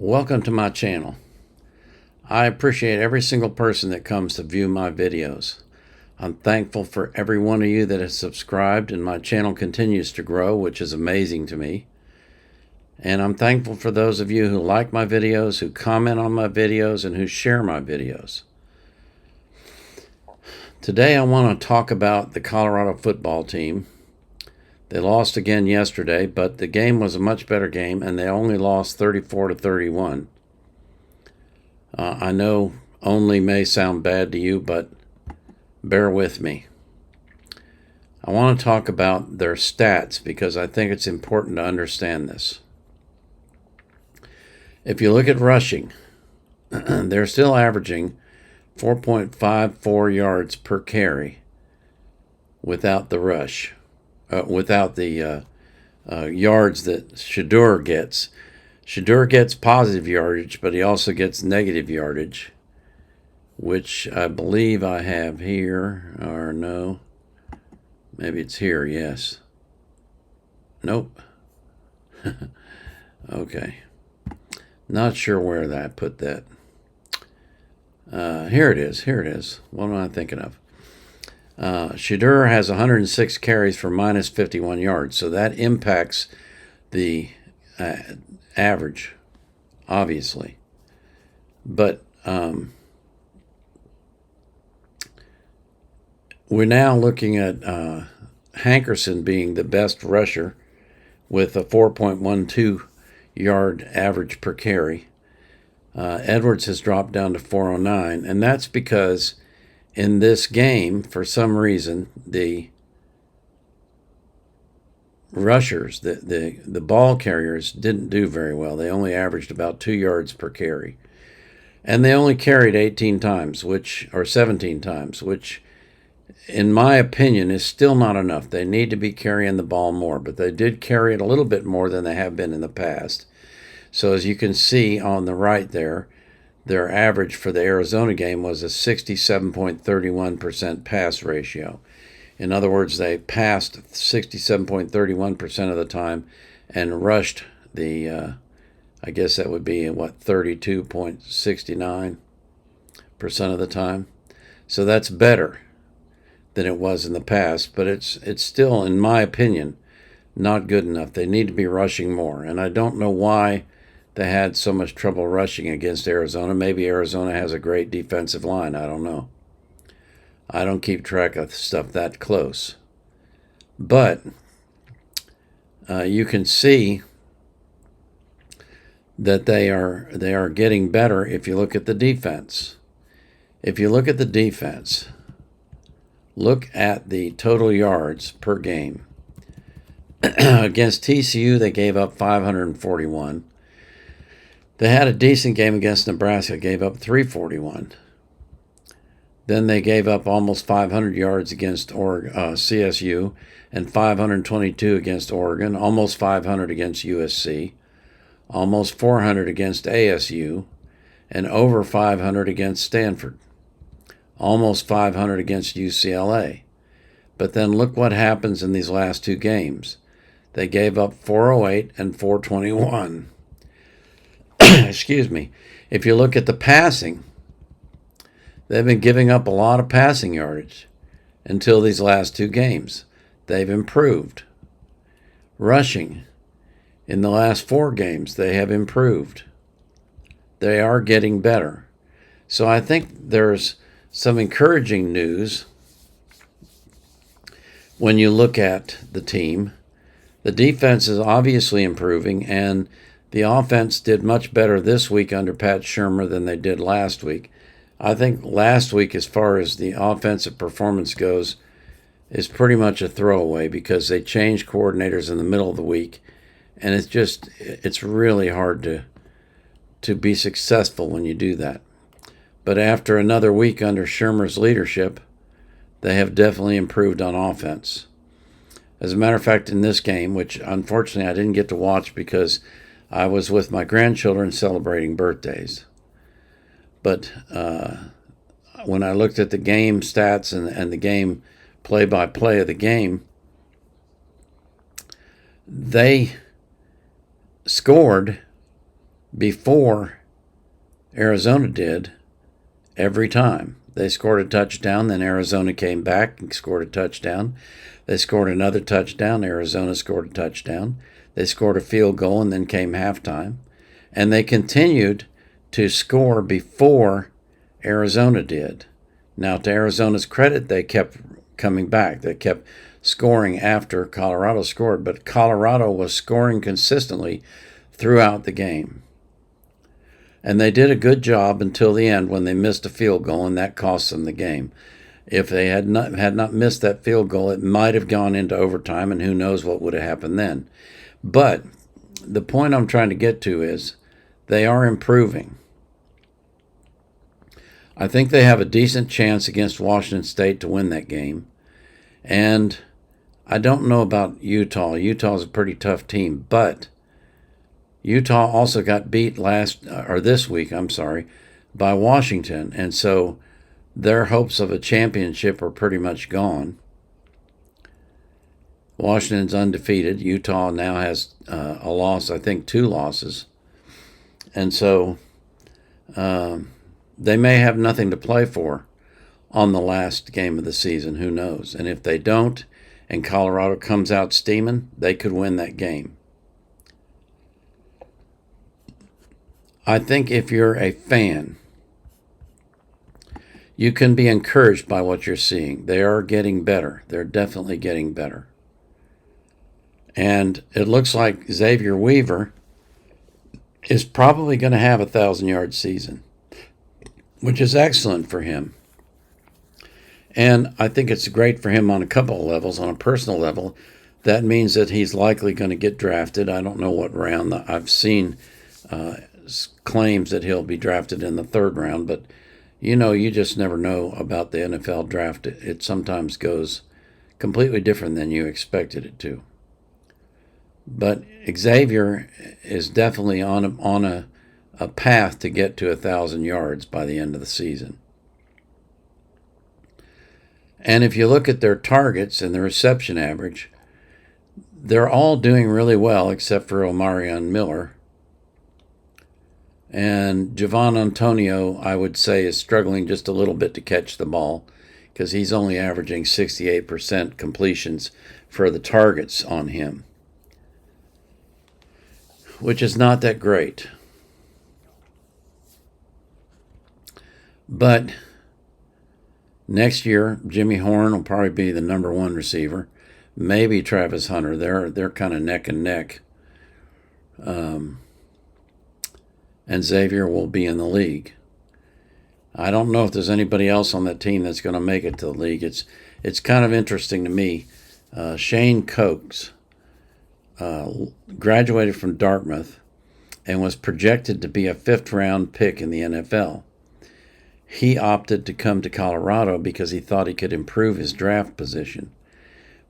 Welcome to my channel. I appreciate every single person that comes to view my videos. I'm thankful for every one of you that has subscribed, and my channel continues to grow, which is amazing to me. And I'm thankful for those of you who like my videos, who comment on my videos, and who share my videos. Today I want to talk about the Colorado football team. They lost again yesterday, but the game was a much better game, and they only lost 34-31. I know only may sound bad to you, but bear with me. I want to talk about their stats because I think it's important to understand this. If you look at rushing, they're still averaging 4.54 yards per carry without the rush. Without the yards that Shedeur gets. Shedeur gets positive yardage, but he also gets negative yardage, which I believe I have here, or no, maybe it's here, yes. Nope. Okay. Not sure where that put that. Here it is. What am I thinking of? Shedeur has 106 carries for minus 51 yards, so that impacts the average, obviously. But we're now looking at Hankerson being the best rusher with a 4.12 yard average per carry. Edwards has dropped down to 409, and that's because in this game, for some reason, the rushers, the ball carriers, didn't do very well. They only averaged about 2 yards per carry. And they only carried 18 times, or 17 times, which, in my opinion, is still not enough. They need to be carrying the ball more, but they did carry it a little bit more than they have been in the past. So as you can see on the right there, their average for the Arizona game was a 67.31% pass ratio. In other words, they passed 67.31% of the time and rushed the, I guess that would be, 32.69% of the time. So that's better than it was in the past, but it's still, in my opinion, not good enough. They need to be rushing more, and I don't know why they had so much trouble rushing against Arizona. Maybe Arizona has a great defensive line. I don't know. I don't keep track of stuff that close. But you can see that they are getting better if you look at the defense. If you look at the defense, look at the total yards per game. Against TCU, they gave up 541. They had a decent game against Nebraska, gave up 341. Then they gave up almost 500 yards against CSU and 522 against Oregon, almost 500 against USC, almost 400 against ASU, and over 500 against Stanford, almost 500 against UCLA. But then look what happens in these last two games. They gave up 408 and 421. Excuse me. If you look at the passing, they've been giving up a lot of passing yardage until these last two games. They've improved. Rushing, in the last 4 games, they have improved. They are getting better. So I think there's some encouraging news when you look at the team. The defense is obviously improving, and the offense did much better this week under Pat Shurmur than they did last week. I think last week, as far as the offensive performance goes, is pretty much a throwaway because they changed coordinators in the middle of the week, and it's really hard to be successful when you do that. But after another week under Shurmur's leadership, they have definitely improved on offense. As a matter of fact, in this game, which unfortunately I didn't get to watch because I was with my grandchildren celebrating birthdays. But when I looked at the game stats and the game play-by-play of the game, they scored before Arizona did every time. They scored a touchdown, then Arizona came back and scored a touchdown. They scored another touchdown, Arizona scored a touchdown. They scored a field goal, and then came halftime. And they continued to score before Arizona did. Now, to Arizona's credit, they kept coming back. They kept scoring after Colorado scored, but Colorado was scoring consistently throughout the game. And they did a good job until the end when they missed a field goal, and that cost them the game. If they had not missed that field goal, it might have gone into overtime, and who knows what would have happened then. But the point I'm trying to get to is they are improving. I think they have a decent chance against Washington State to win that game. And I don't know about Utah. Utah's a pretty tough team, but Utah also got beat this week, by Washington. And so their hopes of a championship are pretty much gone. Washington's undefeated. Utah now has a loss, I think 2 losses. And so they may have nothing to play for on the last game of the season. Who knows? And if they don't, and Colorado comes out steaming, they could win that game. I think if you're a fan, you can be encouraged by what you're seeing. They are getting better. They're definitely getting better. And it looks like Xavier Weaver is probably going to have a 1,000-yard season, which is excellent for him. And I think it's great for him on a couple of levels. On a personal level, that means that he's likely going to get drafted. I don't know what round. I've seen claims that he'll be drafted in the 3rd round, but you just never know about the NFL draft. It sometimes goes completely different than you expected it to. But Xavier is definitely on a path to get to 1,000 yards by the end of the season. And if you look at their targets and the reception average, they're all doing really well except for Omarion Miller. And Javon Antonio, I would say, is struggling just a little bit to catch the ball because he's only averaging 68% completions for the targets on him, which is not that great. But next year, Jimmy Horn will probably be the number 1 receiver. Maybe Travis Hunter. They're kind of neck and neck. And Xavier will be in the league. I don't know if there's anybody else on that team that's going to make it to the league. It's kind of interesting to me. Shane Cokes graduated from Dartmouth and was projected to be a 5th-round pick in the NFL. He opted to come to Colorado because he thought he could improve his draft position.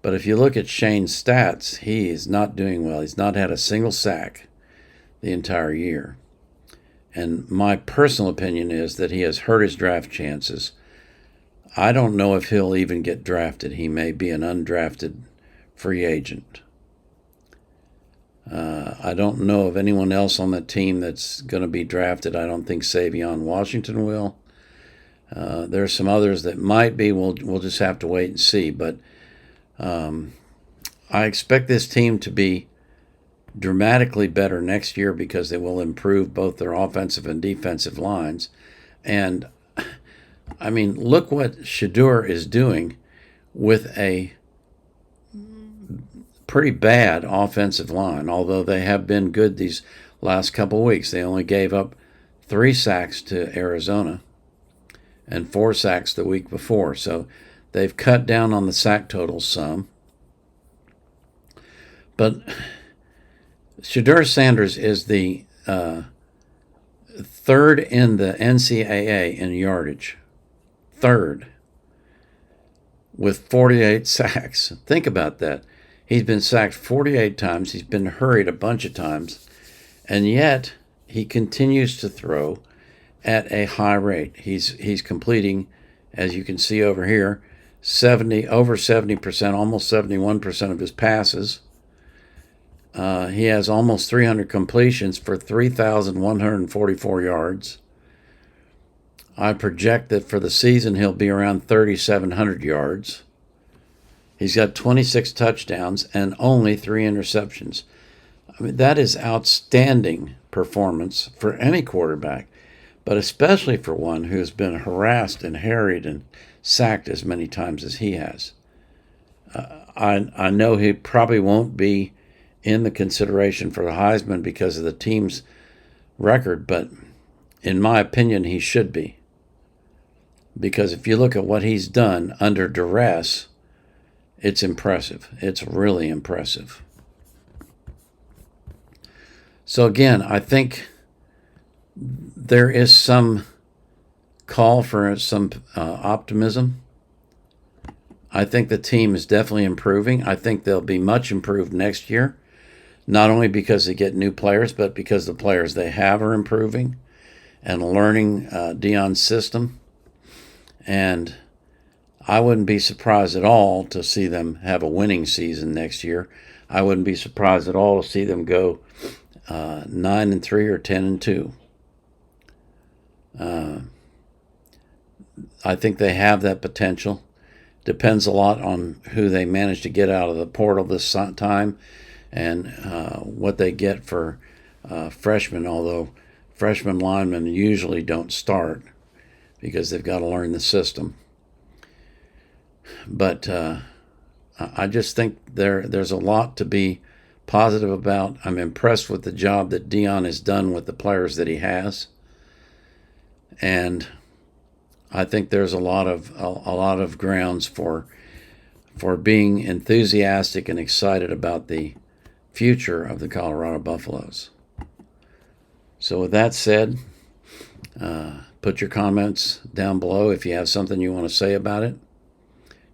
But if you look at Shane's stats, he is not doing well. He's not had a single sack the entire year. And my personal opinion is that he has hurt his draft chances. I don't know if he'll even get drafted. He may be an undrafted free agent. I don't know of anyone else on the team that's going to be drafted. I don't think Savion Washington will. There are some others that might be. We'll just have to wait and see. But I expect this team to be dramatically better next year because they will improve both their offensive and defensive lines. And, I mean, look what Shedeur is doing with a pretty bad offensive line, although they have been good these last couple of weeks. They only gave up 3 sacks to Arizona and 4 sacks the week before. So they've cut down on the sack totals some. But Shedeur Sanders is the 3rd in the NCAA in yardage. 3rd. With 48 sacks. Think about that. He's been sacked 48 times. He's been hurried a bunch of times. And yet, he continues to throw at a high rate. He's completing, as you can see over here, over 70%, almost 71% of his passes. He has almost 300 completions for 3,144 yards. I project that for the season he'll be around 3,700 yards. He's got 26 touchdowns and only 3 interceptions. I mean, that is outstanding performance for any quarterback, but especially for one who's been harassed and harried and sacked as many times as he has. I know he probably won't be in the consideration for the Heisman because of the team's record, but in my opinion, he should be. Because if you look at what he's done under duress, it's impressive. It's really impressive. So again, I think there is some call for some optimism. I think the team is definitely improving. I think they'll be much improved next year, not only because they get new players, but because the players they have are improving and learning Deion's system. And I wouldn't be surprised at all to see them have a winning season next year. I wouldn't be surprised at all to see them go 9-3 or 10-2. I think they have that potential. Depends a lot on who they manage to get out of the portal this time and what they get for freshmen, although freshman linemen usually don't start because they've got to learn the system. But I just think there's a lot to be positive about. I'm impressed with the job that Deion has done with the players that he has, and I think there's a lot of grounds for being enthusiastic and excited about the future of the Colorado Buffaloes. So with that said, put your comments down below if you have something you want to say about it.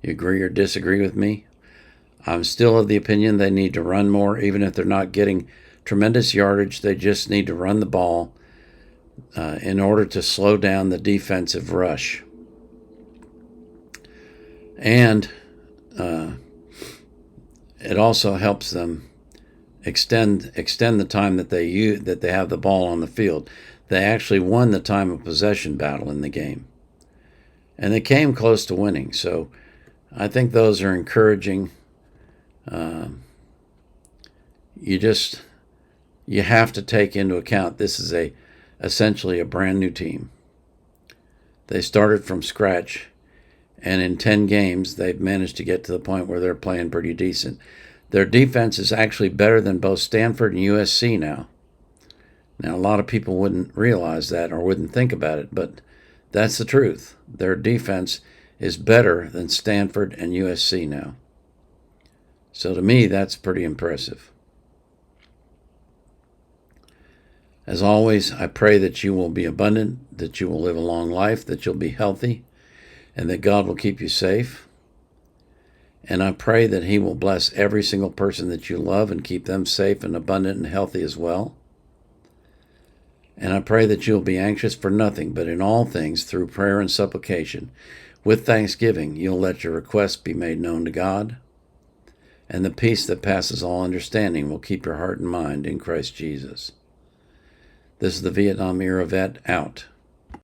You agree or disagree with me? I'm still of the opinion they need to run more, even if they're not getting tremendous yardage. They just need to run the ball in order to slow down the defensive rush. And it also helps them extend the time that they have the ball on the field. They actually won the time of possession battle in the game, and they came close to winning. So I think those are encouraging. You have to take into account this is essentially a brand new team. They started from scratch, and in 10 games they've managed to get to the point where they're playing pretty decent. Their defense is actually better than both Stanford and USC now. Now, a lot of people wouldn't realize that or wouldn't think about it, but that's the truth. Their defense is better than Stanford and USC now. So to me, that's pretty impressive. As always, I pray that you will be abundant, that you will live a long life, that you'll be healthy, and that God will keep you safe. And I pray that He will bless every single person that you love and keep them safe and abundant and healthy as well. And I pray that you'll be anxious for nothing, but in all things, through prayer and supplication, with thanksgiving, you'll let your requests be made known to God. And the peace that passes all understanding will keep your heart and mind in Christ Jesus. This is the Vietnam Era Vet out.